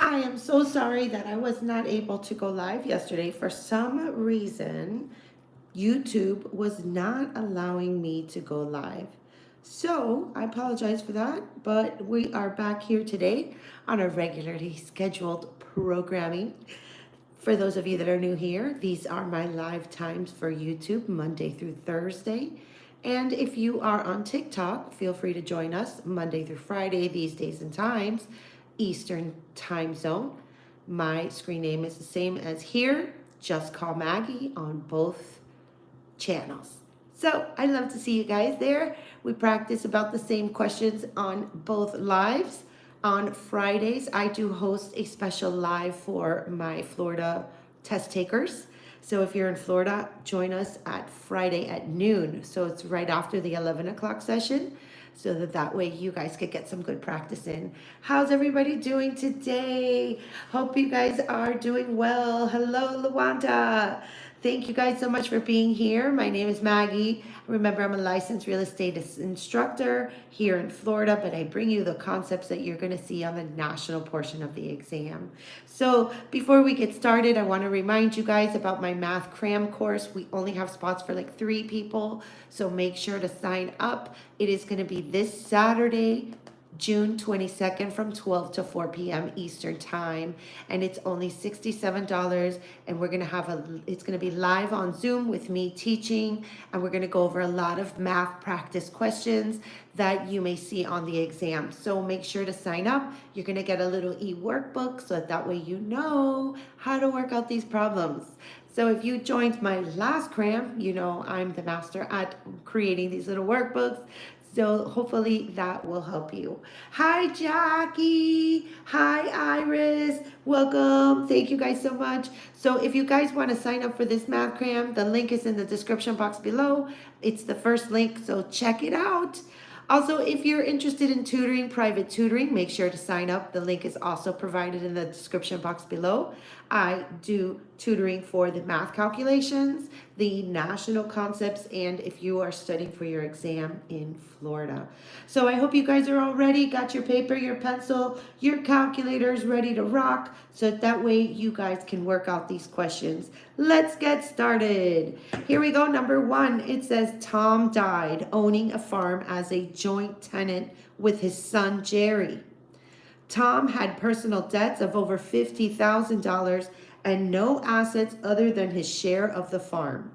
I am so sorry that I was not able to go live yesterday. For some reason, YouTube was not allowing me to go live. So I apologize for that, but we are back here today on a regularly scheduled programming. For those of you that are new here, these are my live times for YouTube, Monday through Thursday. And if you are on TikTok, feel free to join us Monday through Friday, these days and times, Eastern time zone. My screen name is the same as here. Just call Maggie on both channels. So I love to see you guys there. We practice about the same questions on both lives. On Fridays, I do host a special live for my Florida test takers. So if you're in Florida, join us at Friday at noon. So it's right after the 11 o'clock session, so that way you guys could get some good practice in. How's everybody doing today? Hope you guys are doing well. Hello, Luanda. Thank you guys so much for being here. My name is Maggie. Remember, I'm a licensed real estate instructor here in Florida, but I bring you the concepts that you're going to see on the national portion of the exam. So before we get started, I want to remind you guys about my math cram course. We only have spots for like 3 people, so make sure to sign up. It is going to be this Saturday, June 22nd from 12 to 4 p.m. Eastern time, and it's only $67, and we're going to have it's going to be live on Zoom with me teaching, and we're going to go over a lot of math practice questions that you may see on the exam. So make sure to sign up. You're going to get a little e-workbook so that way you know how to work out these problems. So if you joined my last cram, you know I'm the master at creating these little workbooks. So hopefully that will help you. Hi, Jackie. Hi, Iris. Welcome. Thank you guys so much. So if you guys want to sign up for this math cram, the link is in the description box below. It's the first link, so check it out. Also, if you're interested in tutoring, private tutoring, make sure to sign up. The link is also provided in the description box below. I do tutoring for the math calculations, the national concepts, and if you are studying for your exam in Florida. So I hope you guys are all ready, got your paper, your pencil, your calculators ready to rock, so that way you guys can work out these questions. Let's get started. Here we go, number 1. It says Tom died owning a farm as a joint tenant with his son Jerry. Tom had personal debts of over $50,000 and no assets other than his share of the farm.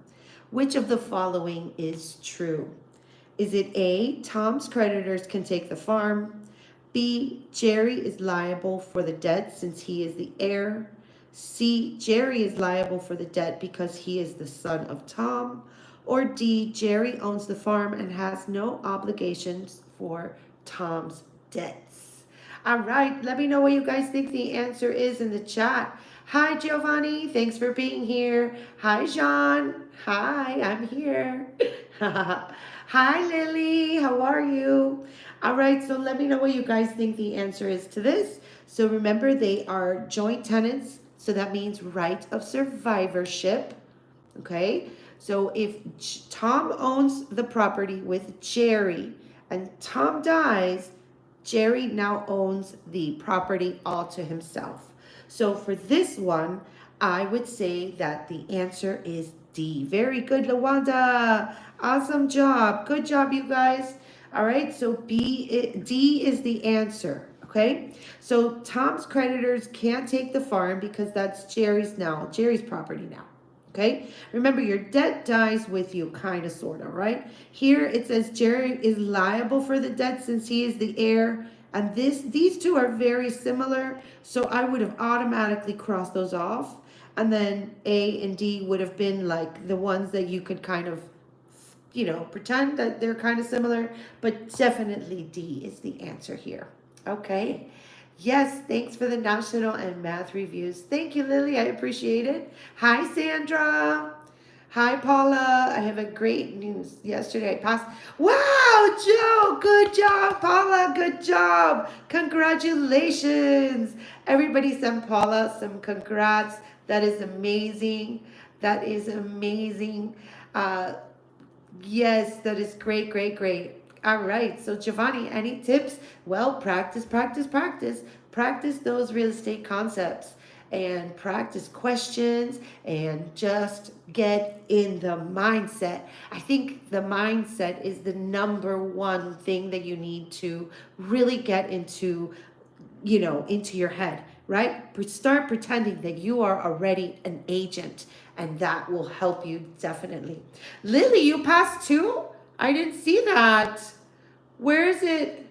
Which of the following is true? Is it A, Tom's creditors can take the farm? B, Jerry is liable for the debt since he is the heir? C, Jerry is liable for the debt because he is the son of Tom? Or D, Jerry owns the farm and has no obligations for Tom's debts? All right, let me know what you guys think the answer is in the chat. Hi, Giovanni. Thanks for being here. Hi, Jean. Hi, I'm here. Hi, Lily. How are you? All right, so let me know what you guys think the answer is to this. So remember, they are joint tenants, so that means right of survivorship. Okay, so if Tom owns the property with Jerry and Tom dies, Jerry now owns the property all to himself. So for this one, I would say that the answer is D. Very good, Lawanda. Awesome job. Good job, you guys. All right, so D is the answer. Okay, so Tom's creditors can't take the farm because that's Jerry's property now. Okay, remember your debt dies with you, kind of, sort of, right? Here it says Jerry is liable for the debt since he is the heir, and these two are very similar, so I would have automatically crossed those off, and then A and D would have been like the ones that you could kind of, pretend that they're kind of similar, but definitely D is the answer here. Okay. Yes, thanks for the national and math reviews. Thank you, Lily. I appreciate it. Hi, Sandra. Hi, Paula. I have a great news. Yesterday I passed. Wow, Joe. Good job, Paula. Good job. Congratulations. Everybody send Paula some congrats. That is amazing. That is amazing. Yes, that is great, great, great. All right, so Giovanni, any tips? Well, practice, practice, practice. Practice those real estate concepts and practice questions and just get in the mindset. I think the mindset is the number one thing that you need to really get into, into your head, right? Start pretending that you are already an agent, and that will help you definitely. Lily, you passed too? I didn't see that. Where is it?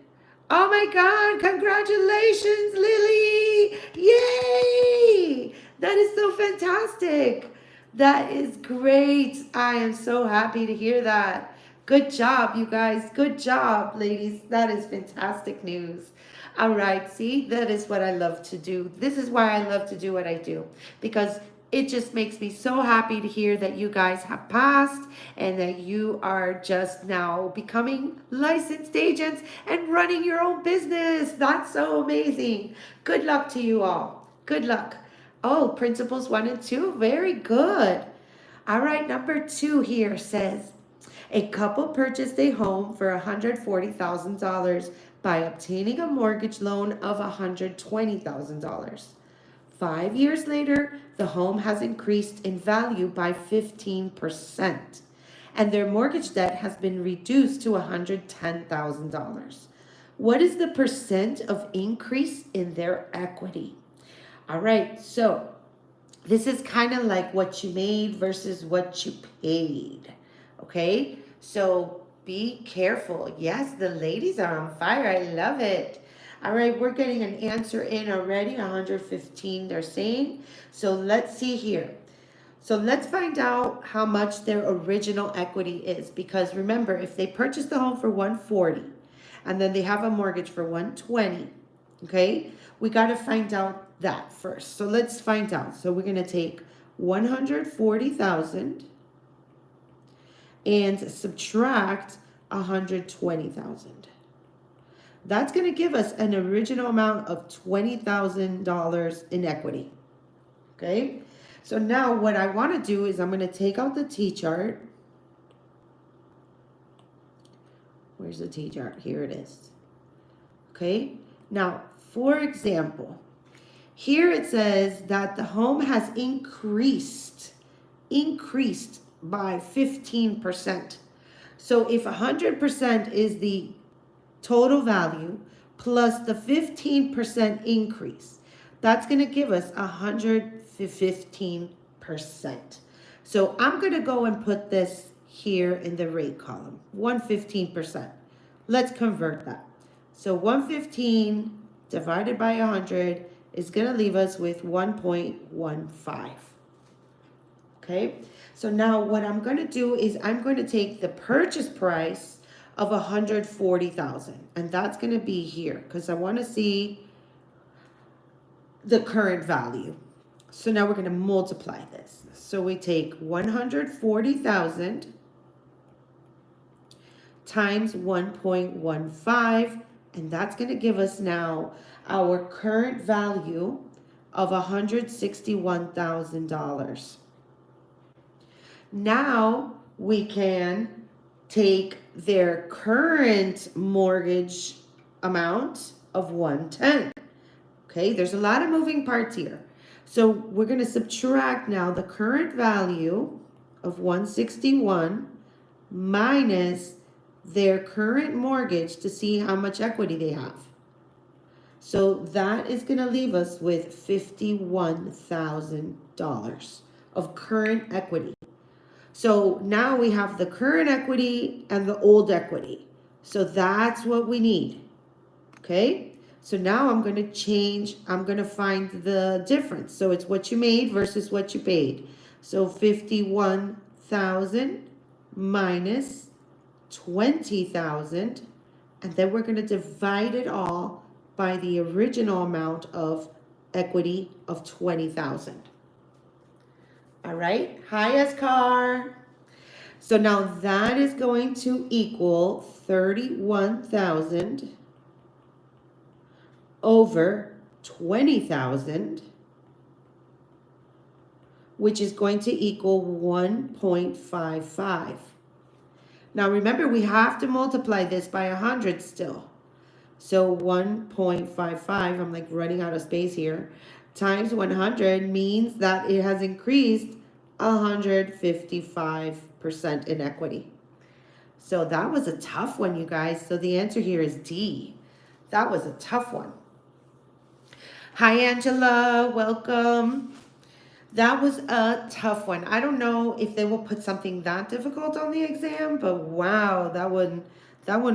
Oh my God, congratulations, Lily! Yay! That is so fantastic. That is great. I am so happy to hear that. Good job, you guys. Good job, ladies. That is fantastic news. All right, see, that is what I love to do. This is why I love to do what I do, because it just makes me so happy to hear that you guys have passed and that you are just now becoming licensed agents and running your own business. That's so amazing. Good luck to you all. Good luck. Oh, principles 1 and 2. Very good. All right, number 2 here says, a couple purchased a home for $140,000 by obtaining a mortgage loan of $120,000. 5 years later, the home has increased in value by 15%, and their mortgage debt has been reduced to $110,000. What is the percent of increase in their equity? All right, so this is kind of like what you made versus what you paid. Okay, so be careful. Yes, the ladies are on fire. I love it. All right, we're getting an answer in already. 115, they're saying. So let's see here. So let's find out how much their original equity is. Because remember, if they purchased the home for 140 and then they have a mortgage for 120, okay, we got to find out that first. So let's find out. So we're going to take 140,000 and subtract 120,000. That's going to give us an original amount of $20,000 in equity. Okay, so now what I want to do is I'm going to take out the T-chart. Where's the T-chart? Here it is. Okay, now for example, here it says that the home has increased by 15%. So if 100% is the total value plus the 15% increase, that's going to give us 115%. So I'm going to go and put this here in the rate column, 115%. Let's convert that. So 115 divided by 100 is going to leave us with 1.15. Okay, so now what I'm going to do is I'm going to take the purchase price of 140,000, and that's going to be here because I want to see the current value. So now we're going to multiply this. So we take 140,000 times 1.15, and that's going to give us now our current value of $161,000. Now we can take their current mortgage amount of 110. Okay, there's a lot of moving parts here. So we're going to subtract now the current value of 161 minus their current mortgage to see how much equity they have. So that is going to leave us with $51,000 of current equity. So now we have the current equity and the old equity. So that's what we need. Okay? So now I'm going to change, I'm going to find the difference. So it's what you made versus what you paid. So 51,000 minus 20,000, and then we're going to divide it all by the original amount of equity of 20,000. All right. Hi, Escar. So now that is going to equal 31,000 over 20,000, which is going to equal 1.55. Now remember, we have to multiply this by 100 still. So 1.55, I'm like running out of space here, times 100 means that it has increased 155% in equity. So that was a tough one, you guys. So the answer here is D. That was a tough one. Hi, Angela. Welcome. That was a tough one. I don't know if they will put something that difficult on the exam, but wow, that one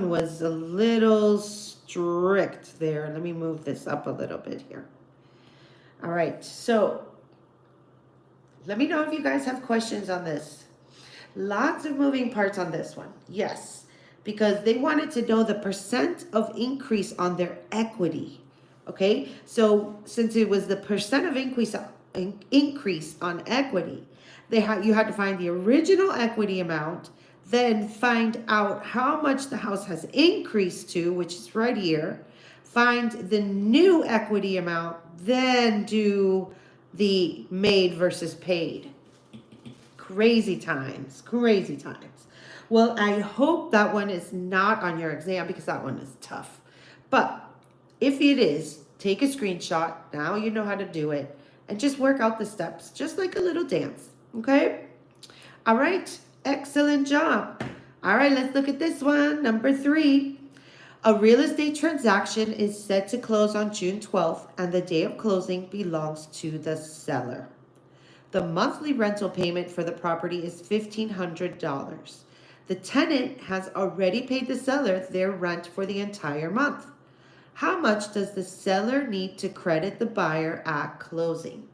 was a little strict there. Let me move this up a little bit here. All right, so let me know if you guys have questions on this. Lots of moving parts on this one. Yes, because they wanted to know the percent of increase on their equity. Okay, so since it was the percent of increase on equity, you had to find the original equity amount, then find out how much the house has increased to, which is right here, find the new equity amount, then do the made versus paid. Crazy times, crazy times. Well, I hope that one is not on your exam because that one is tough. But if it is, take a screenshot. Now you know how to do it. And just work out the steps, just like a little dance. Okay? All right. Excellent job. All right, let's look at this one. Number 3. A real estate transaction is set to close on June 12th, and the day of closing belongs to the seller. The monthly rental payment for the property is $1,500. The tenant has already paid the seller their rent for the entire month. How much does the seller need to credit the buyer at closing?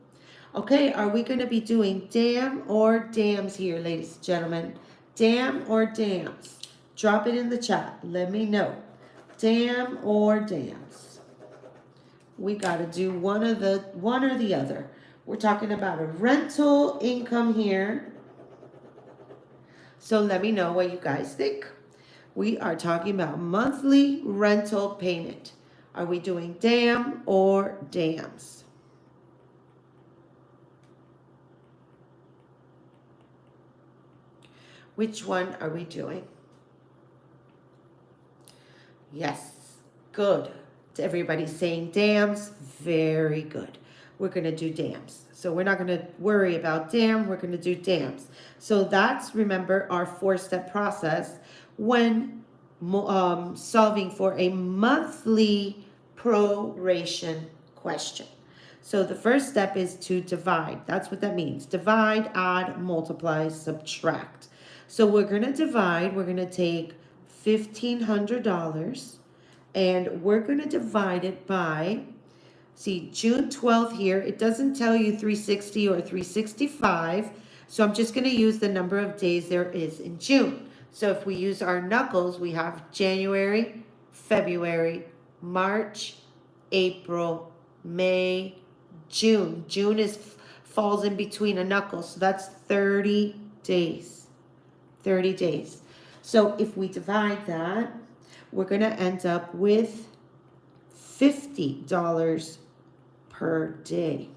Okay, are we going to be doing damn or dams here, ladies and gentlemen? Damn or dams? Drop it in the chat. Let me know. Damn or dams? We got to do one or the other. We're talking about a rental income here. So let me know what you guys think. We are talking about monthly rental payment. Are we doing dam or dams? Which one are we doing? Yes, good. Everybody's saying dams. Very good. We're going to do dams. So we're not going to worry about dam. We're going to do dams. So that's, remember, our 4-step process when solving for a monthly proration question. So the first step is to divide. That's what that means. Divide, add, multiply, subtract. So we're going to divide. We're going to take $1,500 and we're going to divide it by, see, June 12th here. It doesn't tell you 360 or 365. So I'm just going to use the number of days there is in June. So if we use our knuckles, we have January, February, March, April, May, June. June falls in between a knuckle. So that's 30 days. 30 days. So if we divide that, we're going to end up with $50 per day.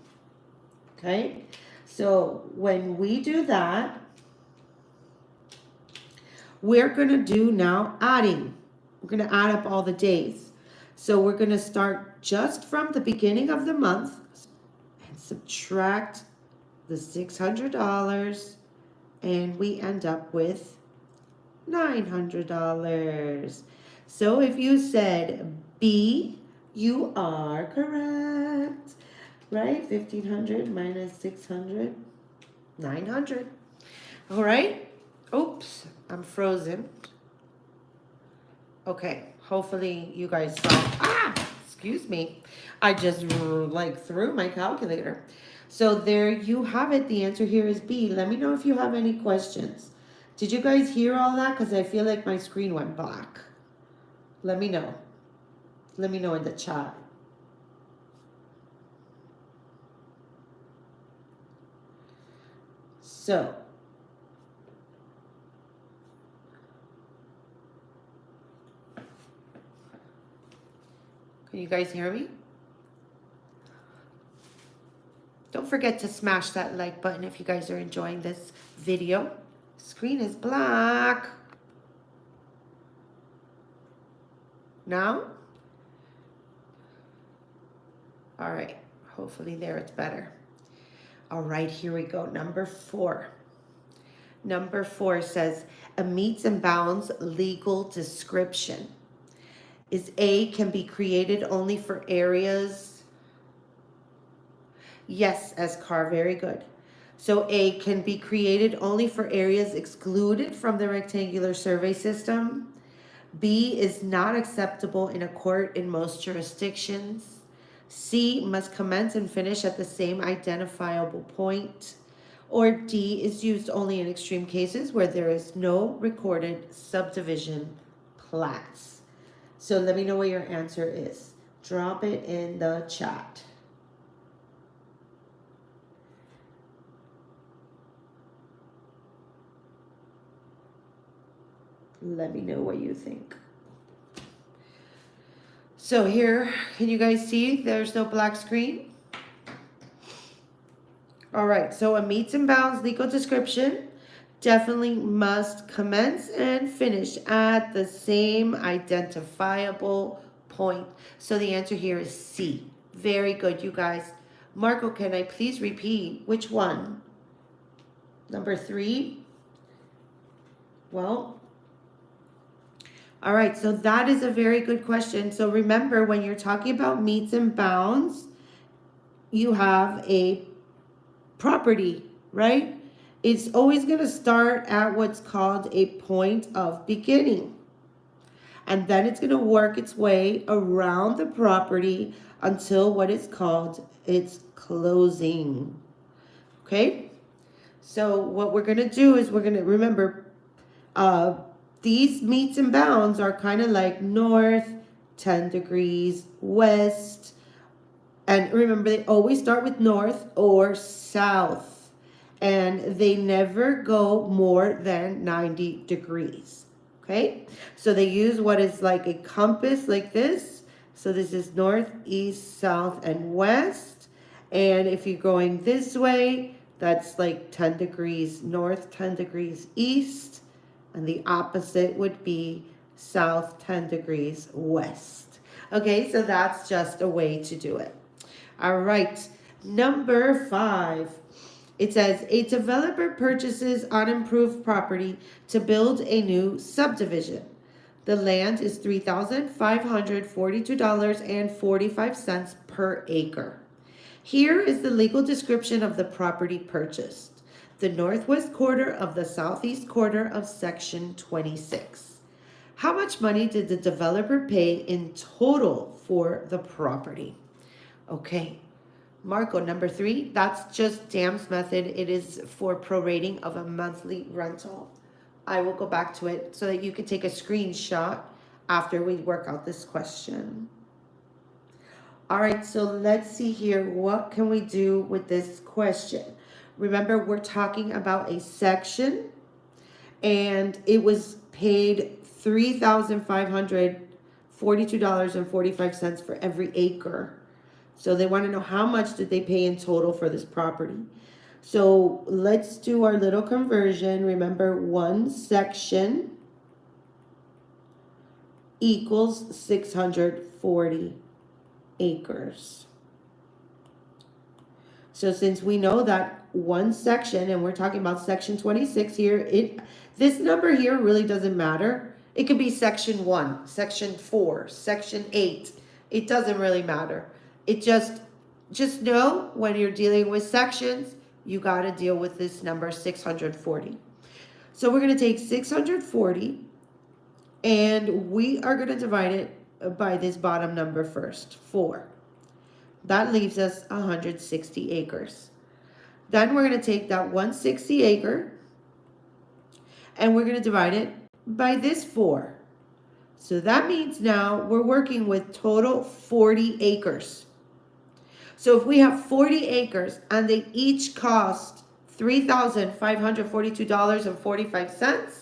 Okay? So when we do that, we're going to do now adding. We're going to add up all the days. So we're going to start just from the beginning of the month and subtract the $600, and we end up with $900. So if you said B, you are correct. Right? 1,500 minus 600, 900. All right. Oops, I'm frozen. Okay, hopefully you guys saw. Excuse me. I just like threw my calculator. So there you have it. The answer here is B. Let me know if you have any questions. Did you guys hear all that? Because I feel like my screen went black. Let me know. Let me know in the chat. So, can you guys hear me? Don't forget to smash that like button if you guys are enjoying this video. Screen is black. Now? All right, hopefully there it's better. All right, here we go. Number 4. Number 4 says a meets and bounds legal description is A, can be created only for areas. Yes, as car, very good. So A can be created only for areas excluded from the rectangular survey system. B is not acceptable in a court in most jurisdictions. C must commence and finish at the same identifiable point. Or D is used only in extreme cases where there is no recorded subdivision plats. So let me know what your answer is. Drop it in the chat. Let me know what you think. So here, can you guys see there's no black screen? All right, so a meets and bounds legal description definitely must commence and finish at the same identifiable point. So the answer here is C. Very good, you guys. Marco, can I please repeat which one? Number 3? Well, all right, so that is a very good question. So remember, when you're talking about meets and bounds, you have a property, right? It's always going to start at what's called a point of beginning. And then it's going to work its way around the property until what is called its closing. Okay? So what we're going to do is we're going to remember these meets and bounds are kind of like north, 10 degrees, west. And remember, they always start with north or south. And they never go more than 90 degrees. Okay? So they use what is like a compass like this. So this is north, east, south, and west. And if you're going this way, that's like 10 degrees north, 10 degrees east. And the opposite would be south, 10 degrees west. Okay, so that's just a way to do it. All right, number 5. It says a developer purchases unimproved property to build a new subdivision. The land is $3,542.45 per acre. Here is the legal description of the property purchased. The northwest quarter of the southeast quarter of section 26. How much money did the developer pay in total for the property? Okay, Marco, number 3, that's just DAM's method. It is for prorating of a monthly rental. I will go back to it so that you can take a screenshot after we work out this question. All right, so let's see here. What can we do with this question? Remember, we're talking about a section, and it was paid $3,542.45 for every acre. So they want to know how much did they pay in total for this property. So let's do our little conversion. Remember, one section equals 640 acres. So since we know that one section, and we're talking about section 26 here, this number here really doesn't matter. It could be section 1, section 4, section 8. It doesn't really matter. It just know when you're dealing with sections, you got to deal with this number 640. So we're going to take 640 and we are going to divide it by this bottom number first, 4. That leaves us 160 acres. Then we're going to take that 160 acre and we're going to divide it by this 4. So that means now we're working with total 40 acres. So if we have 40 acres and they each cost $3,542.45,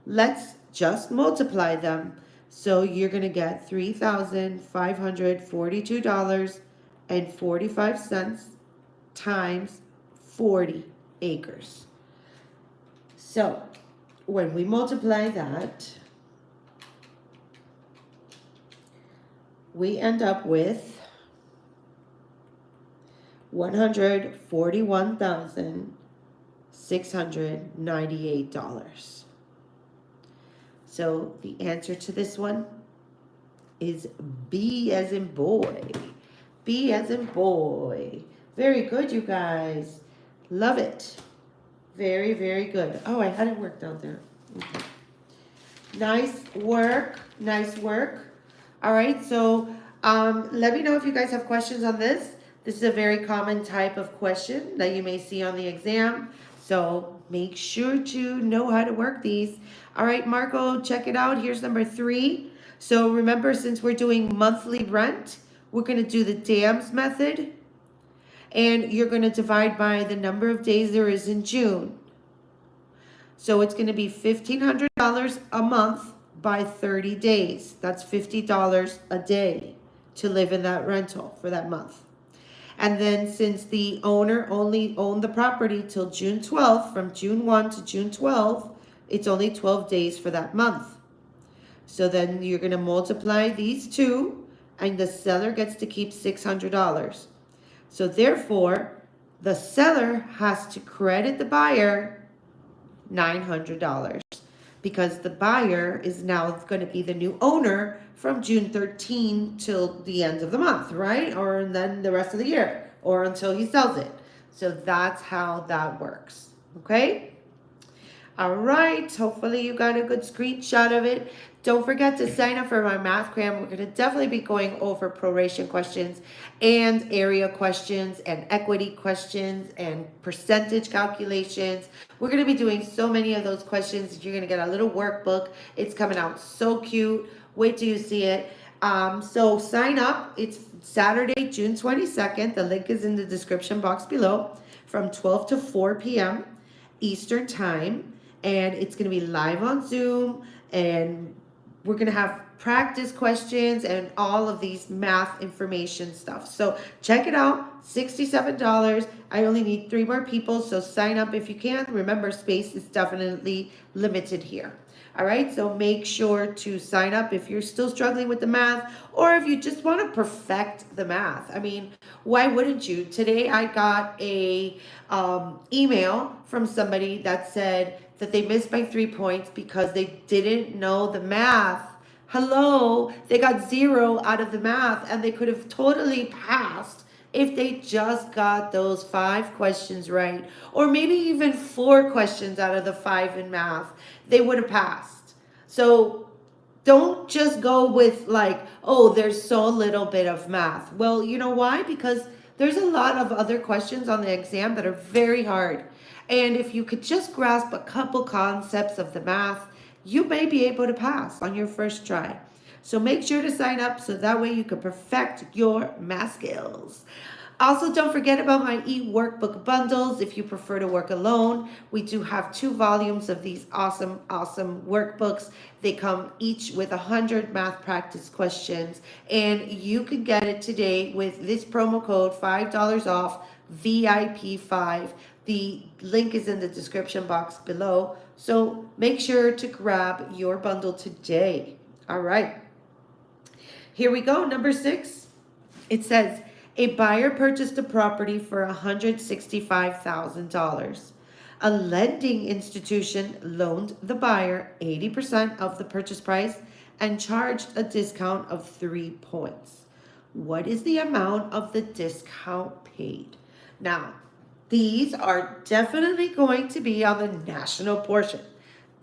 let's just multiply them. So you're going to get $3,542.45 times 40 acres. So when we multiply that, we end up with $141,698. So the answer to this one is B as in boy. B as in boy. Very good, you guys. Love it. Very, very good. Oh, I had it worked out there. Okay. Nice work. Nice work. All right, so let me know if you guys have questions on this. This is a very common type of question that you may see on the exam. So make sure to know how to work these. All right, Marco, check it out. Here's number 3. So remember, since we're doing monthly rent, we're going to do the DAMS method. And you're going to divide by the number of days there is in June. So it's going to be $1,500 a month by 30 days. That's $50 a day to live in that rental for that month. And then since the owner only owned the property till June 12th, from June 1 to June 12th, it's only 12 days for that month. So then you're going to multiply these two, and the seller gets to keep $600. So therefore, the seller has to credit the buyer $900 because the buyer is now going to be the new owner from June 13 till the end of the month, right? Or then the rest of the year, or until he sells it. So that's how that works, okay? All right, hopefully you got a good screenshot of it. Don't forget to sign up for my math cram. We're going to definitely be going over proration questions and area questions and equity questions and percentage calculations. We're going to be doing so many of those questions. You're going to get a little workbook. It's coming out so cute. Wait till you see it. So sign up. It's Saturday, June 22nd. The link is in the description box below from 12 to 4 p.m. Eastern time. And it's going to be live on Zoom, and we're going to have practice questions and all of these math information stuff. So check it out, $67. I only need 3 more people, so sign up if you can. Remember, space is definitely limited here. All right, so make sure to sign up if you're still struggling with the math, or if you just want to perfect the math. I mean, why wouldn't you? Today I got a email from somebody that said that they missed by 3 points because they didn't know the math. Hello, they got 0 out of the math, and they could have totally passed if they just got those 5 questions right, or maybe even 4 questions out of the 5 in math, they would have passed. So don't just go with like, oh, there's so little bit of math. Well, you know why? Because there's a lot of other questions on the exam that are very hard. And if you could just grasp a couple concepts of the math, you may be able to pass on your first try. So make sure to sign up so that way you can perfect your math skills. Also, don't forget about my e-workbook bundles. If you prefer to work alone, we do have 2 volumes of these awesome workbooks. They come each with 100 math practice questions, and you can get it today with this promo code, $5 off, VIP5. The link is in the description box below. So make sure to grab your bundle today. All right. Here we go. Number 6. It says, a buyer purchased a property for $165,000. A lending institution loaned the buyer 80% of the purchase price and charged a discount of 3 points. What is the amount of the discount paid? Now, these are definitely going to be on the national portion.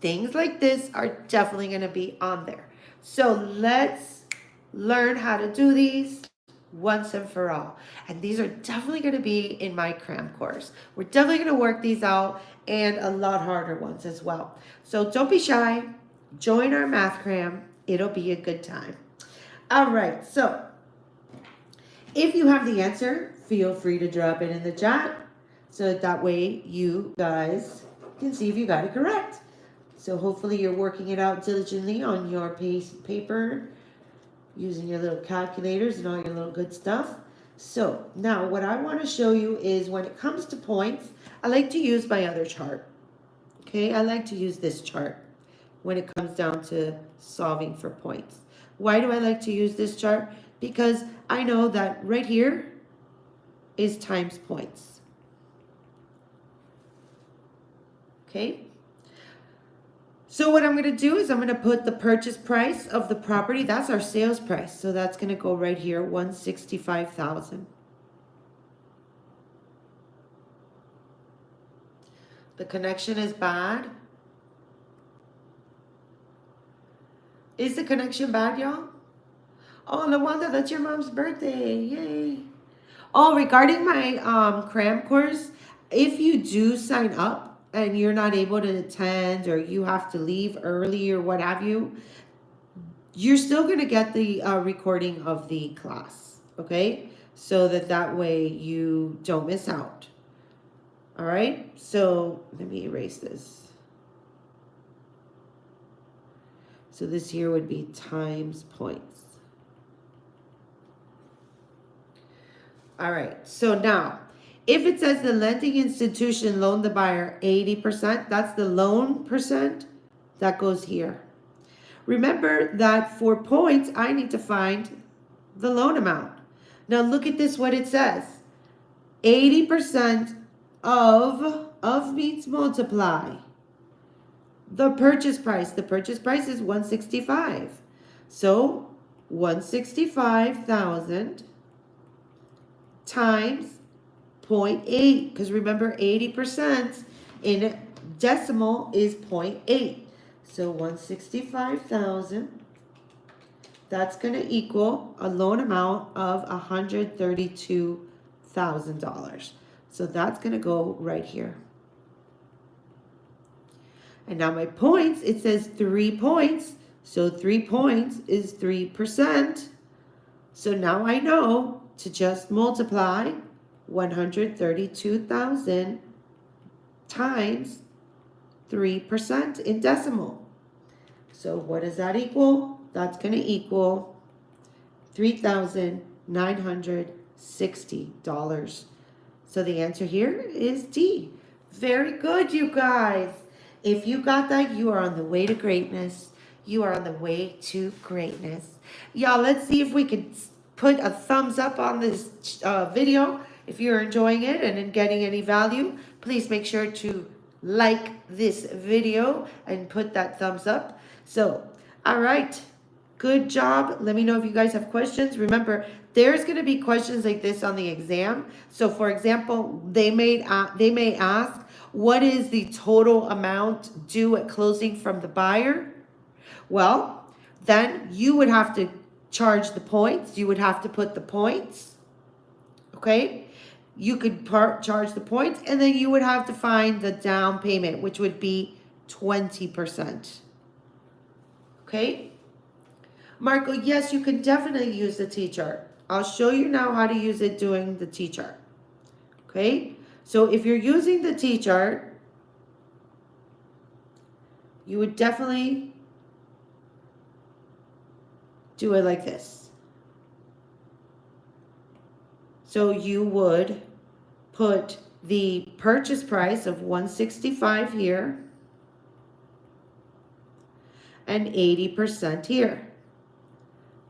Things like this are definitely going to be on there. So let's learn how to do these once and for all. And these are definitely going to be in my cram course. We're definitely going to work these out, and a lot harder ones as well. So don't be shy. Join our math cram. It'll be a good time. All right. So if you have the answer, feel free to drop it in the chat so that way you guys can see if you got it correct. So hopefully you're working it out diligently on your paper, using your little calculators and all your little good stuff. So now what I want to show you is when it comes to points, I like to use my other chart. Okay, I like to use this chart when it comes down to solving for points. Why do I like to use this chart? Because I know that right here, is times points. Okay? So what I'm going to do is I'm going to put the purchase price of the property. That's our sales price. So that's going to go right here, 165,000. The connection is bad. Is the connection bad, y'all? Oh, Lawanda, that's your mom's birthday. Yay. Oh, regarding my cram course, if you do sign up and you're not able to attend or you have to leave early or what have you, you're still going to get the recording of the class, okay? So that way you don't miss out. All right? So let me erase this. So this here would be times points. All right, so now, if it says the lending institution loaned the buyer 80%, that's the loan percent, that goes here. Remember that for points, I need to find the loan amount. Now look at this, what it says. 80% of means multiply. The purchase price is 165. So 165,000 times 0.8, because remember 80% in decimal is 0.8. So 165,000, that's going to equal a loan amount of $132,000. So that's going to go right here. And now my points, it says 3 points. So 3 points is 3%. So now I know to just multiply 132,000 times 3% in decimal. So what does that equal? That's going to equal $3,960. So the answer here is D. Very good, you guys. If you got that, you are on the way to greatness. You are on the way to greatness. Y'all, let's see if we can put a thumbs up on this video. If you're enjoying it and getting any value, please make sure to like this video and put that thumbs up. So, all right. Good job. Let me know if you guys have questions. Remember, there's going to be questions like this on the exam. So, for example, they may ask, what is the total amount due at closing from the buyer? Well, then you would have to charge the points. You would have to put the points. Okay? You could charge the points, and then you would have to find the down payment, which would be 20%. Okay? Marco, yes, you can definitely use the T-chart. I'll show you now how to use it doing the T-chart. Okay? So if you're using the T-chart, you would definitely do it like this. So you would put the purchase price of 165 here and 80% here.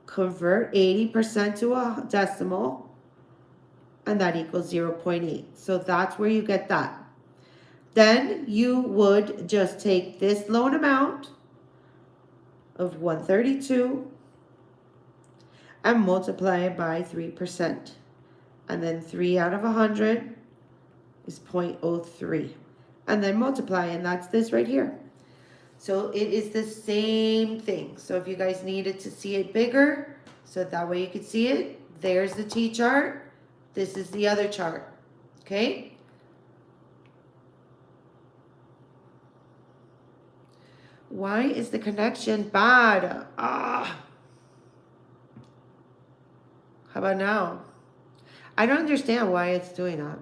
Convert 80% to a decimal, and that equals 0.8. So that's where you get that. Then you would just take this loan amount of 132 and multiply it by 3%. And then 3 out of 100 is 0.03. And then multiply, and that's this right here. So it is the same thing. So if you guys needed to see it bigger, so that way you could see it, there's the T-chart. This is the other chart. Okay? Why is the connection bad? How about now? I don't understand why it's doing that.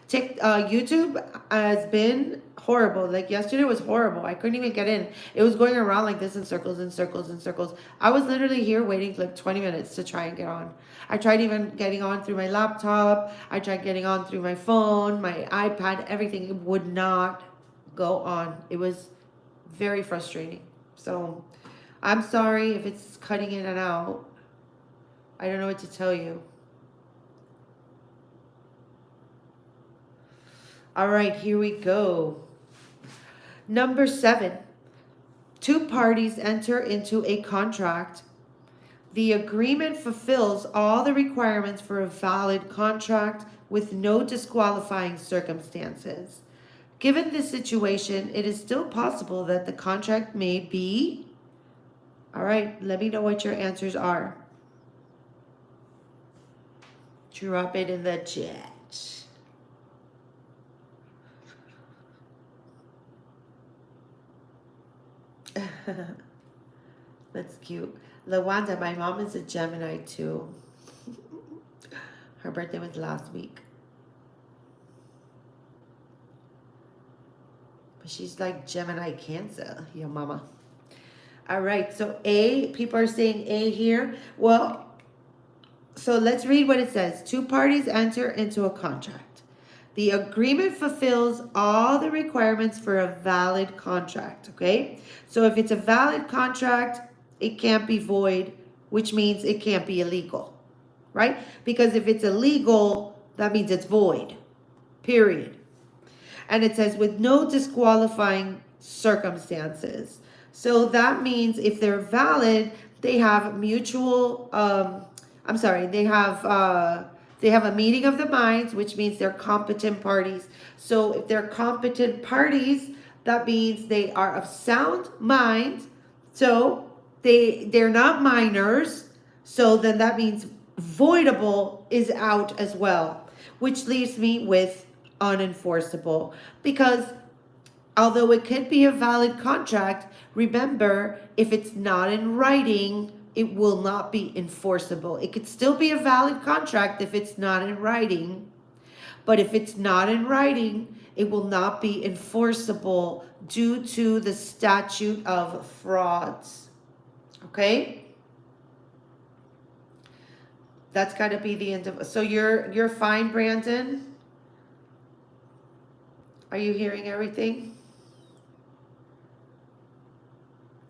YouTube has been horrible. Like yesterday was horrible. I couldn't even get in. It was going around like this in circles and circles and circles. I was literally here waiting like 20 minutes to try and get on. I tried even getting on through my laptop. I tried getting on through my phone, my iPad, everything. It would not go on. It was very frustrating. So I'm sorry if it's cutting in and out. I don't know what to tell you. All right, here we go. Number 7. Two parties enter into a contract. The agreement fulfills all the requirements for a valid contract with no disqualifying circumstances. Given this situation, it is still possible that the contract may be. All right, let me know what your answers are. Drop it in the chat. That's cute. Lawanda, my mom is a Gemini too. Her birthday was last week. But she's like Gemini Cancer, your mama. All right, so A, people are saying A here. Well, so let's read what it says. Two parties enter into a contract. The agreement fulfills all the requirements for a valid contract, okay? So if it's a valid contract, it can't be void, which means it can't be illegal, right? Because if it's illegal, that means it's void, period. And it says with no disqualifying circumstances. So that means if they're valid, they have mutual, they have a meeting of the minds, which means they're competent parties. So if they're competent parties, that means they are of sound mind. So they're not minors. So then that means voidable is out as well, which leaves me with unenforceable. Because although it could be a valid contract, remember, if it's not in writing, it will not be enforceable. It could still be a valid contract if it's not in writing, but if it's not in writing, it will not be enforceable due to the statute of frauds. Okay? That's got to be the end of. So you're fine, Brandon? Are you hearing everything?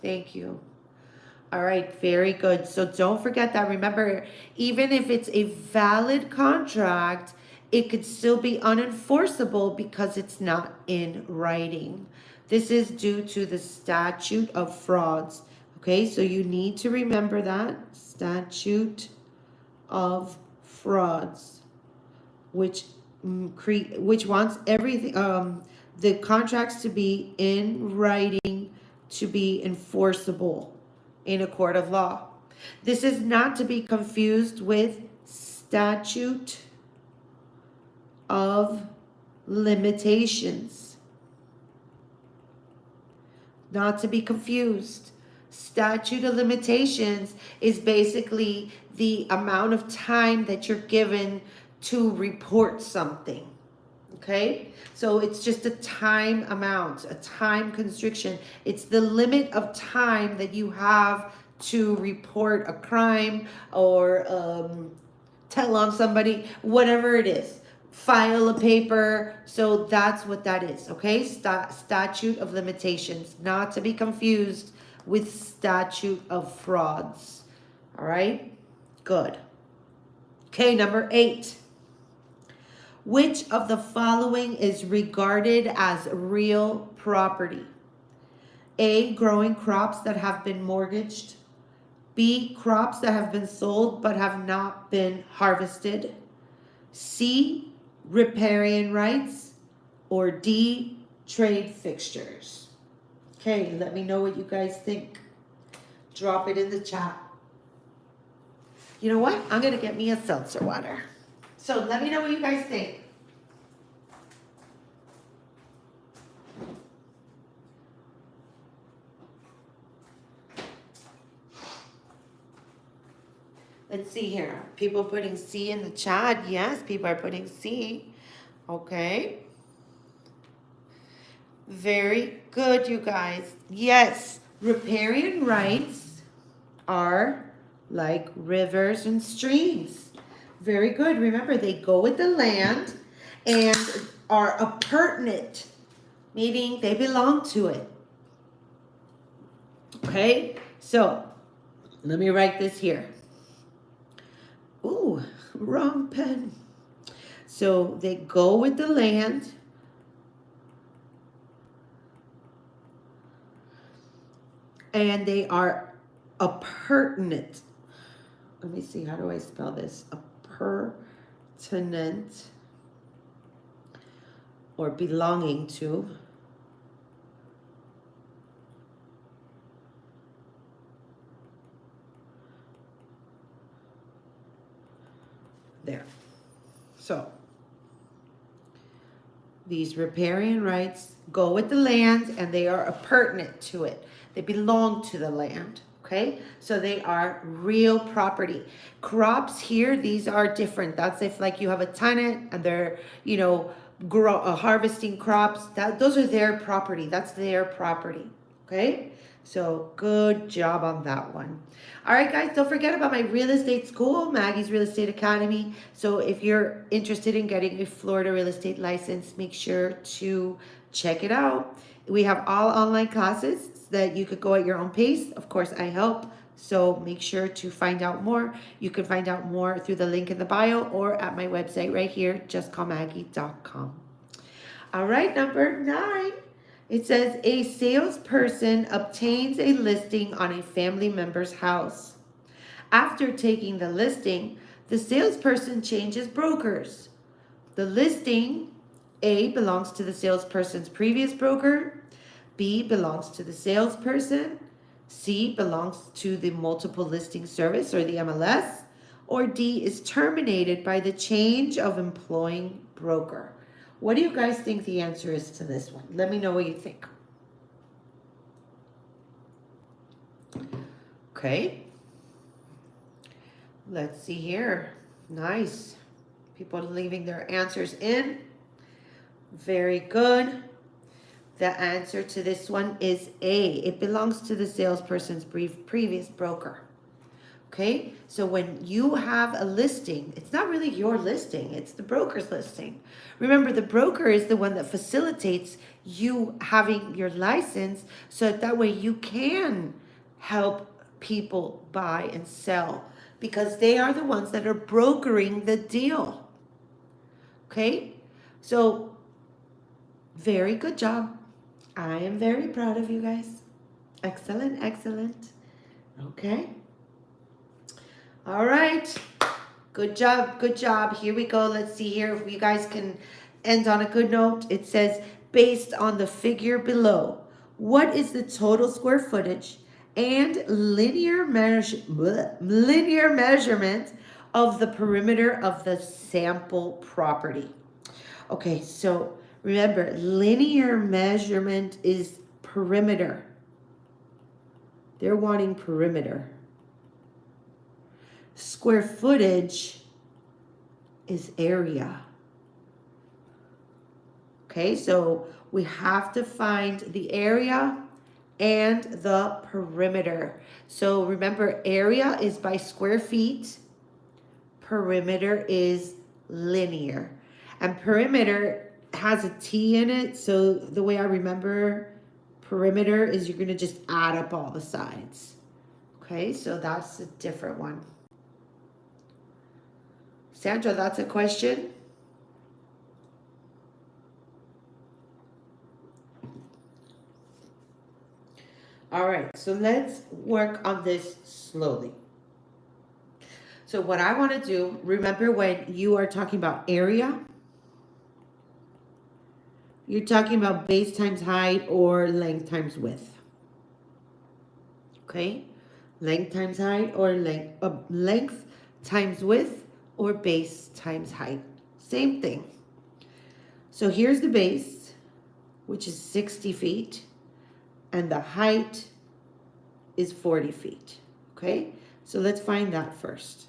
Thank you. All right, very good. So don't forget that. Remember, even if it's a valid contract, it could still be unenforceable because it's not in writing. This is due to the statute of frauds. Okay, so you need to remember that statute of frauds, which wants everything, the contracts to be in writing to be enforceable in a court of law. This is not to be confused with statute of limitations. Not to be confused. Statute of limitations is basically the amount of time that you're given to report something. Okay, so it's just a time amount, a time constriction. It's the limit of time that you have to report a crime or tell on somebody, whatever it is, file a paper. So that's what that is, okay? Statute of limitations, not to be confused with statute of frauds. All right, good. Okay, number 8. Which of the following is regarded as real property? A, growing crops that have been mortgaged. B, crops that have been sold but have not been harvested. C, riparian rights. Or D, trade fixtures. Okay, let me know what you guys think. Drop it in the chat. You know what? I'm going to get me a seltzer water. So let me know what you guys think. Let's see here. People putting C in the chat. Yes, people are putting C. Okay. Very good, you guys. Yes, riparian rights are like rivers and streams. Very good. Remember, they go with the land and are appurtenant, meaning they belong to it. Okay, so let me write this here. Ooh, wrong pen. So they go with the land and they are appurtenant. Let me see, how do I spell this? Appurtenant, or belonging to. There. So these riparian rights go with the land and they are appurtenant to it. They belong to the land. Okay, so they are real property. Crops here, these are different. That's if like you have a tenant and they're, harvesting crops. Those are their property. That's their property. Okay, so good job on that one. All right, guys, don't forget about my real estate school, Maggie's Real Estate Academy. So if you're interested in getting a Florida real estate license, make sure to check it out. We have all online classes that you could go at your own pace. Of course, I help. So make sure to find out more. You can find out more through the link in the bio or at my website right here, justcallmaggie.com. All right, number 9. It says a salesperson obtains a listing on a family member's house. After taking the listing, the salesperson changes brokers. The listing, A, belongs to the salesperson's previous broker. B, belongs to the salesperson. C, belongs to the multiple listing service or the MLS. Or D, is terminated by the change of employing broker. What do you guys think the answer is to this one? Let me know what you think. Okay. Let's see here. Nice. People leaving their answers in. Very good. The answer to this one is A. It belongs to the salesperson's previous broker. Okay, so when you have a listing, it's not really your listing, it's the broker's listing. Remember, the broker is the one that facilitates you having your license so that way you can help people buy and sell because they are the ones that are brokering the deal. Okay, so very good job. I am very proud of you guys. Excellent, excellent. Okay. All right. Good job. Good job. Here we go. Let's see here if you guys can end on a good note. It says, based on the figure below, what is the total square footage and linear measurement of the perimeter of the sample property? Okay, so remember, linear measurement is perimeter. They're wanting perimeter. Square footage is area. Okay, so we have to find the area and the perimeter. So remember, area is by square feet. Perimeter is linear. And perimeter has a T in it. So the way I remember perimeter is you're going to just add up all the sides. Okay, so that's a different one. Sandra, that's a question? All right, so let's work on this slowly. So what I want to do, remember when you are talking about area, you're talking about base times height or length times width. Okay, length times height or length times width or base times height. Same thing. So here's the base, which is 60 feet, and the height is 40 feet. Okay, so let's find that first.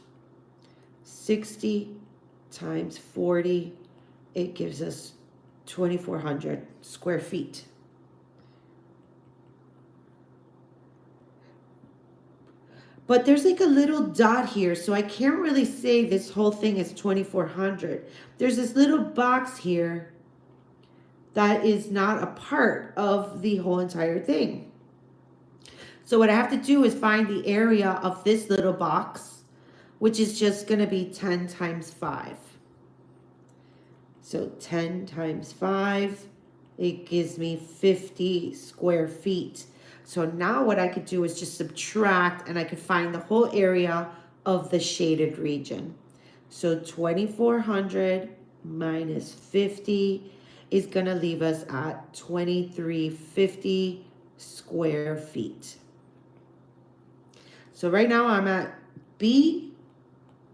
60 times 40, it gives us 2,400 square feet. But there's like a little dot here, so I can't really say this whole thing is 2,400. There's this little box here that is not a part of the whole entire thing. So what I have to do is find the area of this little box, which is just going to be 10 times 5. So 10 times 5, it gives me 50 square feet. So now what I could do is just subtract, and I could find the whole area of the shaded region. So 2,400 minus 50 is going to leave us at 2,350 square feet. So right now I'm at B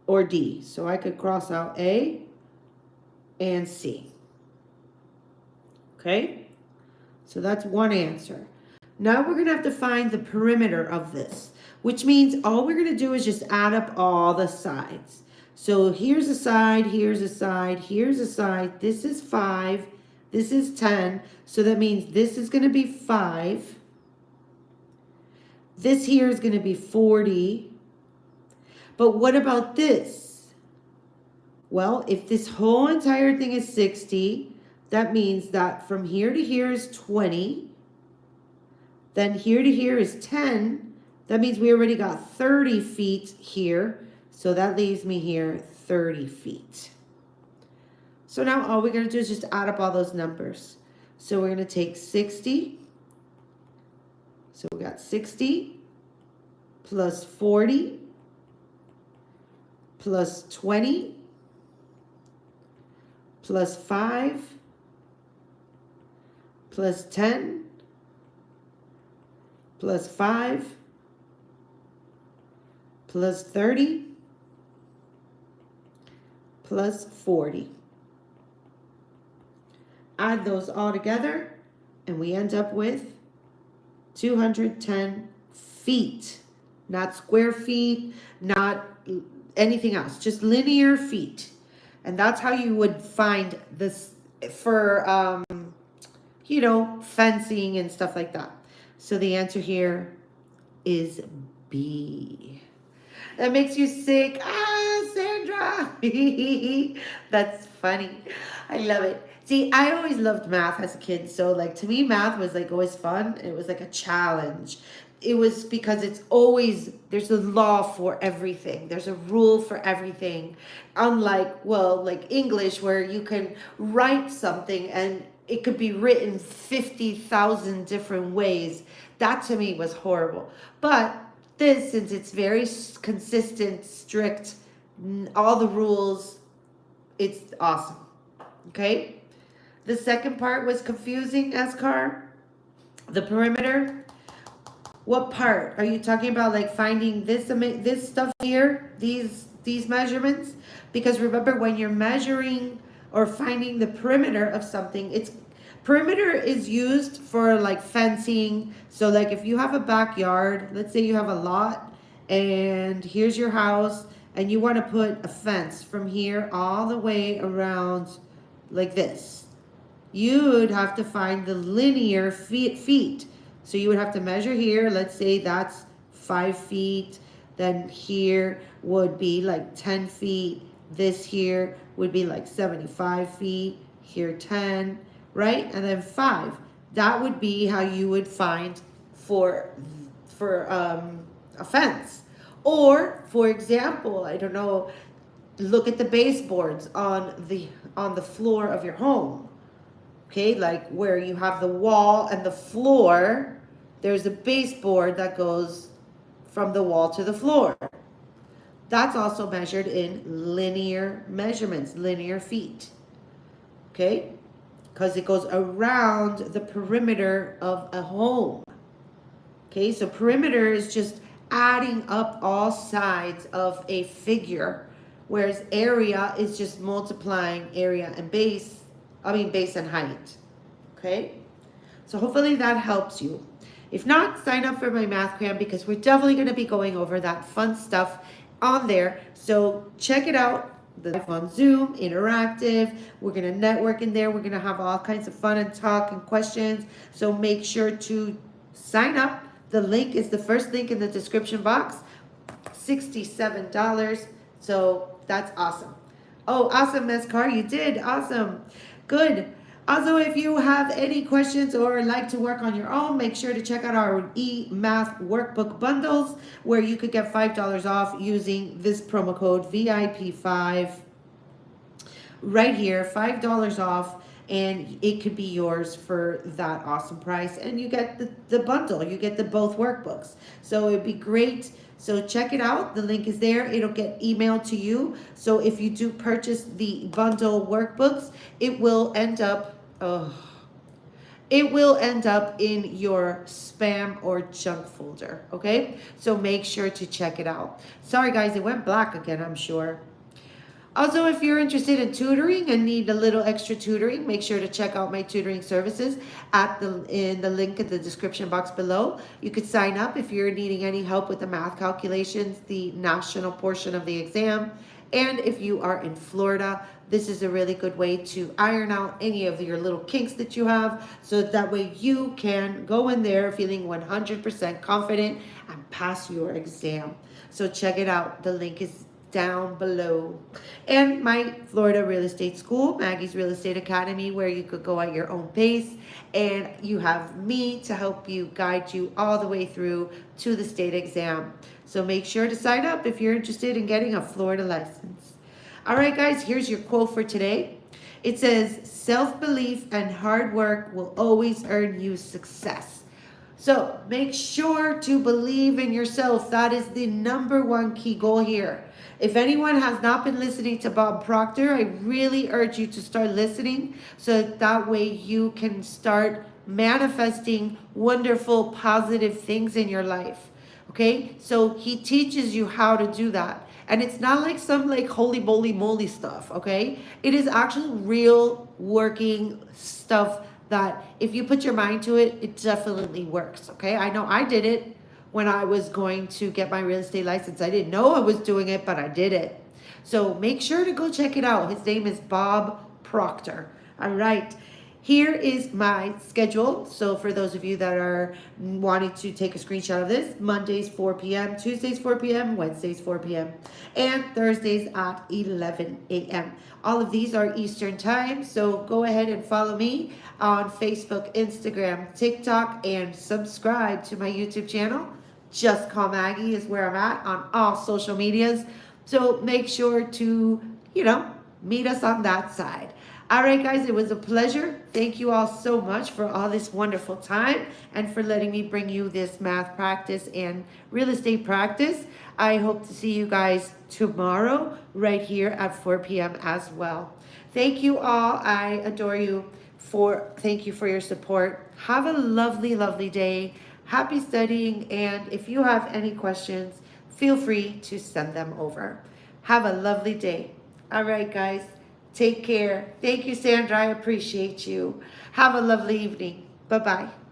or D. So I could cross out A and C. Okay? So that's one answer. Now we're going to have to find the perimeter of this, which means all we're going to do is just add up all the sides. So here's a side, here's a side, here's a side. This is 5, this is 10. So that means this is going to be 5. This here is going to be 40. But what about this? Well, if this whole entire thing is 60, that means that from here to here is 20. Then here to here is 10. That means we already got 30 feet here. So that leaves me here 30 feet. So now all we're going to do is just add up all those numbers. So we're going to take 60. So we got 60 plus 40 plus 20 plus 5 plus 10 plus 5 plus 30 plus 40. Add those all together and we end up with 210 feet. Not square feet, not anything else, just linear feet. And that's how you would find this for, you know, fencing and stuff like that. So the answer here is B. That makes you sick. Ah, Sandra. That's funny. I love it. See, I always loved math as a kid. So like to me, math was like always fun. It was like a challenge. It was because it's always, there's a law for everything. There's a rule for everything. Unlike, well, like English where you can write something and it could be written 50,000 different ways. That to me was horrible. But this, since it's very consistent, strict, all the rules, it's awesome. Okay? The second part was confusing, Askar. The perimeter. What part? Are you talking about like finding this stuff here? These measurements? Because remember when you're measuring or finding the perimeter of something, it's perimeter is used for like fencing. So like if you have a backyard, let's say you have a lot and here's your house and you want to put a fence from here all the way around like this. You would have to find the linear feet. So you would have to measure here. Let's say that's 5 feet. Then here would be like 10 feet. This here would be like 75 feet. Here 10, right? And then 5. That would be how you would find for a fence. Or, for example, I don't know, look at the baseboards on the floor of your home. Okay, like where you have the wall and the floor, there's a baseboard that goes from the wall to the floor. That's also measured in linear measurements, linear feet. Okay, because it goes around the perimeter of a home. Okay, so perimeter is just adding up all sides of a figure, whereas area is just multiplying area and base and height. Okay, so hopefully that helps you. If not, sign up for my math cram because we're definitely going to be going over that fun stuff on there. So check it out. The on Zoom, interactive. We're going to network in there. We're going to have all kinds of fun and talk and questions. So make sure to sign up. The link is the first link in the description box. $67. So that's awesome. Oh, awesome, Ms. You did. Awesome. Good. Also, if you have any questions or like to work on your own, make sure to check out our e-math workbook bundles where you could get $5 off using this promo code VIP5 right here, $5 off. and it could be yours for that awesome price. And you get the bundle, you get the both workbooks. So it'd be great. So check it out. The link is there. It'll get emailed to you. So if you do purchase the bundle workbooks, it will end up, it will end up in your spam or junk folder, okay? So make sure to check it out. Sorry guys, it went black again, I'm sure. Also, if you're interested in tutoring and need a little extra tutoring, make sure to check out my tutoring services in the link in the description box below. You could sign up if you're needing any help with the math calculations, the national portion of the exam. And if you are in Florida, this is a really good way to iron out any of your little kinks that you have, so that way you can go in there feeling 100% confident and pass your exam. So check it out. The link is down below. And my Florida real estate school, Maggie's Real Estate Academy, where you could go at your own pace, and you have me to help you, guide you all the way through to the state exam. So make sure to sign up if you're interested in getting a Florida license. All right, guys, here's your quote for today. It says, self-belief and hard work will always earn you success. So make sure to believe in yourself. That is the #1 key goal here. If anyone has not been listening to Bob Proctor, I really urge you to start listening, so that way you can start manifesting wonderful, positive things in your life. Okay, so he teaches you how to do that. And it's not like some like holy moly stuff, okay? It is actual real working stuff that if you put your mind to it, it definitely works, okay? I know I did it when I was going to get my real estate license. I didn't know I was doing it, but I did it. So make sure to go check it out. His name is Bob Proctor. All right. Here is my schedule. So for those of you that are wanting to take a screenshot of this, Mondays 4 p.m., Tuesdays 4 p.m., Wednesdays 4 p.m., and Thursdays at 11 a.m. All of these are Eastern time, so go ahead and follow me on Facebook, Instagram, TikTok, and subscribe to my YouTube channel. Just Call Maggie is where I'm at on all social medias. So make sure to, meet us on that side. All right, guys, it was a pleasure. Thank you all so much for all this wonderful time and for letting me bring you this math practice and real estate practice. I hope to see you guys tomorrow right here at 4 p.m. as well. Thank you all. I adore you. Thank you for your support. Have a lovely, lovely day. Happy studying. And if you have any questions, feel free to send them over. Have a lovely day. All right, guys. Take care. Thank you, Sandra. I appreciate you. Have a lovely evening. Bye-bye.